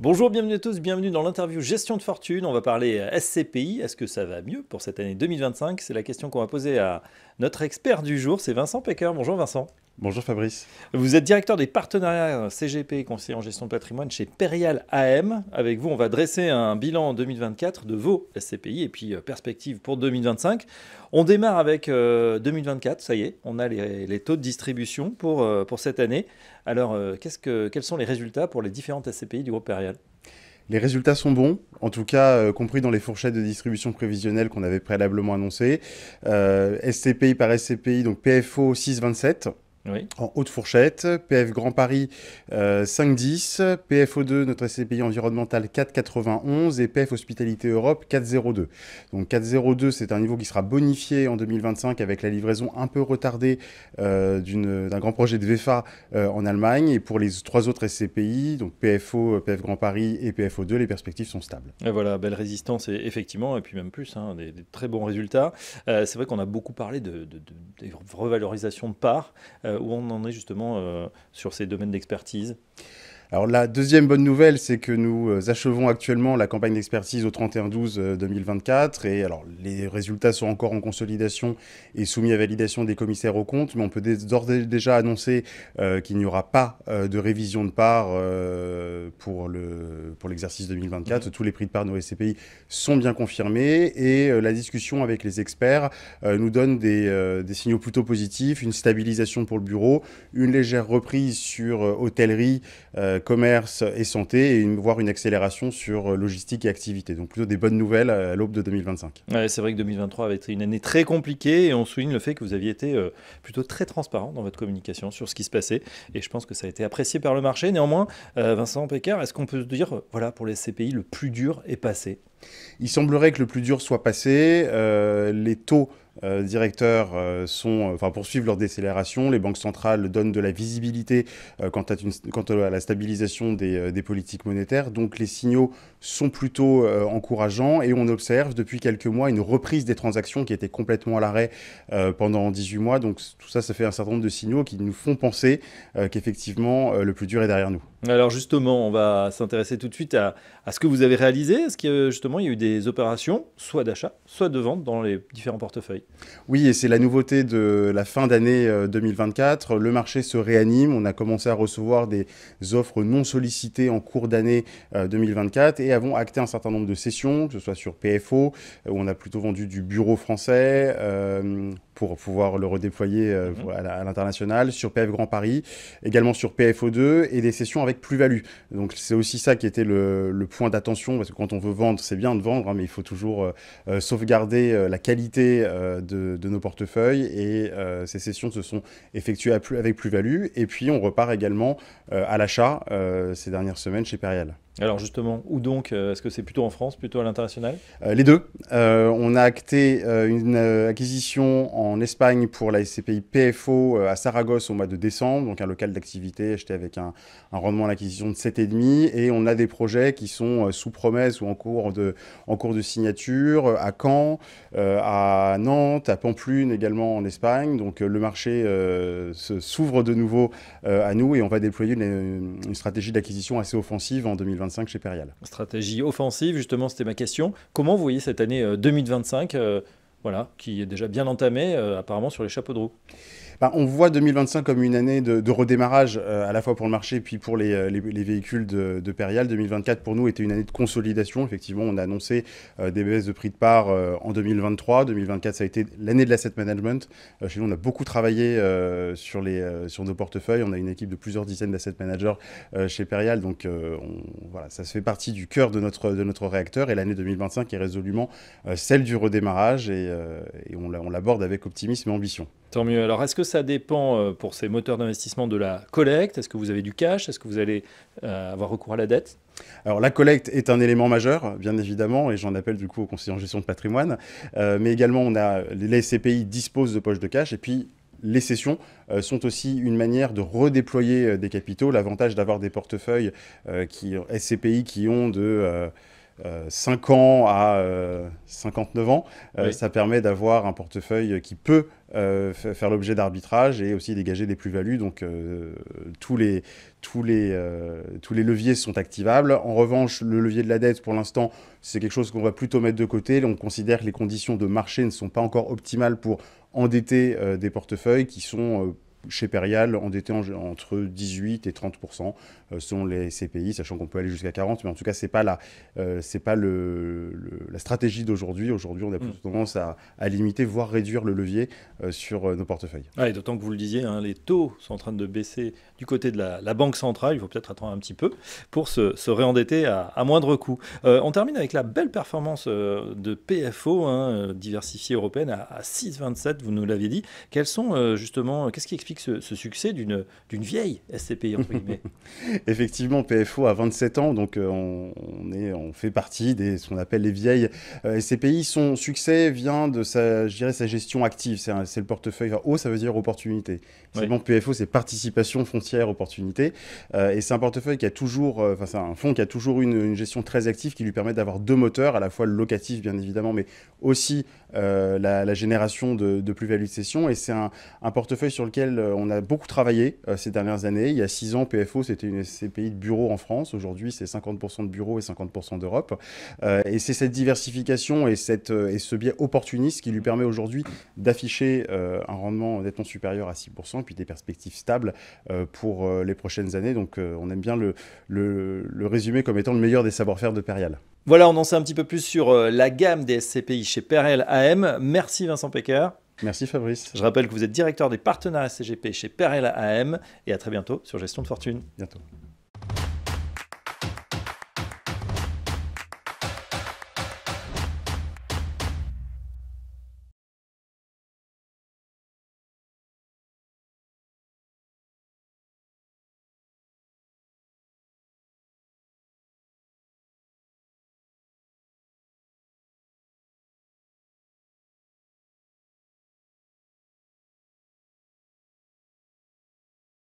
Bonjour, bienvenue à tous, bienvenue dans l'interview Gestion de fortune. On va parler SCPI. Est-ce que ça va mieux pour cette année 2025? C'est la question qu'on va poser à notre expert du jour, c'est Vincent Pecker. Bonjour Vincent. Bonjour Fabrice. Vous êtes directeur des partenariats CGP, conseiller en gestion de patrimoine chez Perial AM. Avec vous, on va dresser un bilan en 2024 de vos SCPI et puis perspectives pour 2025. On démarre avec 2024, ça y est, on a les taux de distribution pour cette année. Alors, quels sont les résultats pour les différentes SCPI du groupe Perial? Les résultats sont bons, en tout cas compris dans les fourchettes de distribution prévisionnelle qu'on avait préalablement annoncées. SCPI par SCPI, donc PFO 6,27. Oui. En haute fourchette, PF Grand Paris 5,10, PFO2, notre SCPI environnemental 4,91 et PF Hospitalité Europe 4,02. Donc 4,02, c'est un niveau qui sera bonifié en 2025 avec la livraison un peu retardée d'un grand projet de VEFA en Allemagne. Et pour les trois autres SCPI, donc PFO, PF Grand Paris et PFO2, les perspectives sont stables. Et voilà, belle résistance effectivement, et puis même plus, hein, des très bons résultats. C'est vrai qu'on a beaucoup parlé des revalorisations de parts. Où on en est justement sur ces domaines d'expertise? Alors la deuxième bonne nouvelle, c'est que nous achevons actuellement la campagne d'expertise au 31/12/2024 et alors les résultats sont encore en consolidation et soumis à validation des commissaires aux comptes, mais on peut d'ores et déjà annoncer qu'il n'y aura pas de révision de part pour l'exercice 2024. Tous les prix de part de nos SCPI sont bien confirmés et la discussion avec les experts nous donne des signaux plutôt positifs, une stabilisation pour le bureau, une légère reprise sur hôtellerie, commerce et santé, et voire une accélération sur logistique et activité. Donc plutôt des bonnes nouvelles à l'aube de 2025. Ouais, c'est vrai que 2023 avait été une année très compliquée et on souligne le fait que vous aviez été plutôt très transparent dans votre communication sur ce qui se passait et je pense que ça a été apprécié par le marché. Néanmoins, Vincent Pecker, est-ce qu'on peut se dire, voilà, pour les SCPI, le plus dur est passé? Il semblerait que le plus dur soit passé. Les taux directeurs poursuivent leur décélération. Les banques centrales donnent de la visibilité quant à la stabilisation des politiques monétaires. Donc les signaux sont plutôt encourageants et on observe depuis quelques mois une reprise des transactions qui étaient complètement à l'arrêt pendant 18 mois. Donc tout ça, ça fait un certain nombre de signaux qui nous font penser qu'effectivement le plus dur est derrière nous. Alors justement, on va s'intéresser tout de suite à ce que vous avez réalisé. Est-ce que justement il y a eu des opérations, soit d'achat, soit de vente dans les différents portefeuilles? Oui, et c'est la nouveauté de la fin d'année 2024. Le marché se réanime. On a commencé à recevoir des offres non sollicitées en cours d'année 2024 et avons acté un certain nombre de cessions, que ce soit sur PFO, où on a plutôt vendu du bureau français pour pouvoir le redéployer à l'international, sur PF Grand Paris, également sur PFO2 et des cessions avec plus-value. Donc c'est aussi ça qui était le point d'attention, parce que quand on veut vendre, c'est bien de vendre, hein, mais il faut toujours sauvegarder la qualité de nos portefeuilles et ces cessions se sont effectuées avec plus-value. Et puis on repart également à l'achat ces dernières semaines chez Perial. Alors justement, où donc? Est-ce que c'est plutôt en France, plutôt à l'international? Les deux. On a acté une acquisition en Espagne pour la SCPI PFO à Saragosse au mois de décembre, donc un local d'activité acheté avec un rendement à l'acquisition de 7,5. Et on a des projets qui sont sous promesse ou en cours de signature à Caen, à Nantes, à Pampelune également en Espagne. Donc le marché s'ouvre de nouveau à nous et on va déployer une stratégie d'acquisition assez offensive en 2025 chez Perial. Stratégie offensive, justement, c'était ma question. Comment vous voyez cette année 2025, voilà, qui est déjà bien entamée, apparemment sur les chapeaux de roue? On voit 2025 comme une année de redémarrage à la fois pour le marché et puis pour les véhicules de Perial. 2024 pour nous était une année de consolidation. Effectivement, on a annoncé des baisses de prix de part en 2023. 2024, ça a été l'année de l'asset management. Chez nous, on a beaucoup travaillé sur nos portefeuilles. On a une équipe de plusieurs dizaines d'asset managers chez Perial. Donc voilà, ça se fait partie du cœur de notre réacteur. Et l'année 2025 est résolument celle du redémarrage et on l'aborde avec optimisme et ambition. Tant mieux. Alors, est-ce que ça dépend pour ces moteurs d'investissement de la collecte? Est-ce que vous avez du cash? Est-ce que vous allez avoir recours à la dette? Alors la collecte est un élément majeur, bien évidemment, et j'en appelle du coup au conseiller en gestion de patrimoine. Mais également, les SCPI disposent de poches de cash, et puis les cessions sont aussi une manière de redéployer des capitaux. L'avantage d'avoir des portefeuilles SCPI qui ont 5 ans à 59 ans. Oui. Ça permet d'avoir un portefeuille qui peut faire l'objet d'arbitrage et aussi dégager des plus-values. Donc tous les leviers sont activables. En revanche, le levier de la dette, pour l'instant, c'est quelque chose qu'on va plutôt mettre de côté. On considère que les conditions de marché ne sont pas encore optimales pour endetter des portefeuilles qui sont chez Perial endettés entre 18 et 30% selon les CPI, sachant qu'on peut aller jusqu'à 40, mais en tout cas, c'est pas la stratégie d'aujourd'hui. Aujourd'hui, on a plutôt tendance à limiter, voire réduire le levier sur nos portefeuilles. Ah, et d'autant que vous le disiez, hein, les taux sont en train de baisser du côté de la Banque centrale. Il faut peut-être attendre un petit peu pour se réendetter à moindre coût. On termine avec la belle performance de PFO, hein, diversifiée européenne, à 6,27, vous nous l'aviez dit. Quels sont justement, qu'est-ce qui explique ce succès d'une vieille SCPI, entre guillemets? Effectivement, PFO a 27 ans, donc on fait partie de ce qu'on appelle les vieilles SCPI. Son succès vient de sa gestion active. C'est le portefeuille. Enfin, O, ça veut dire opportunité. C'est bon, PFO, c'est participation foncière opportunité. Et c'est un portefeuille qui a toujours, c'est un fonds qui a toujours une gestion très active qui lui permet d'avoir deux moteurs, à la fois le locatif, bien évidemment, mais aussi la génération de plus-value de cession. Et c'est un portefeuille sur lequel on a beaucoup travaillé ces dernières années. Il y a 6 ans, PFO, c'était une SCPI de bureaux en France. Aujourd'hui, c'est 50% de bureaux et 50% d'Europe. Et c'est cette diversification et ce biais opportuniste qui lui permet aujourd'hui d'afficher un rendement nettement supérieur à 6%, et puis des perspectives stables pour les prochaines années. Donc, on aime bien le résumer comme étant le meilleur des savoir-faire de Perial. Voilà, on en sait un petit peu plus sur la gamme des SCPI chez Perial AM. Merci Vincent Pecker. Merci Fabrice. Je rappelle que vous êtes directeur des partenariats CGP chez Perial AM et à très bientôt sur Gestion de Fortune. Bientôt.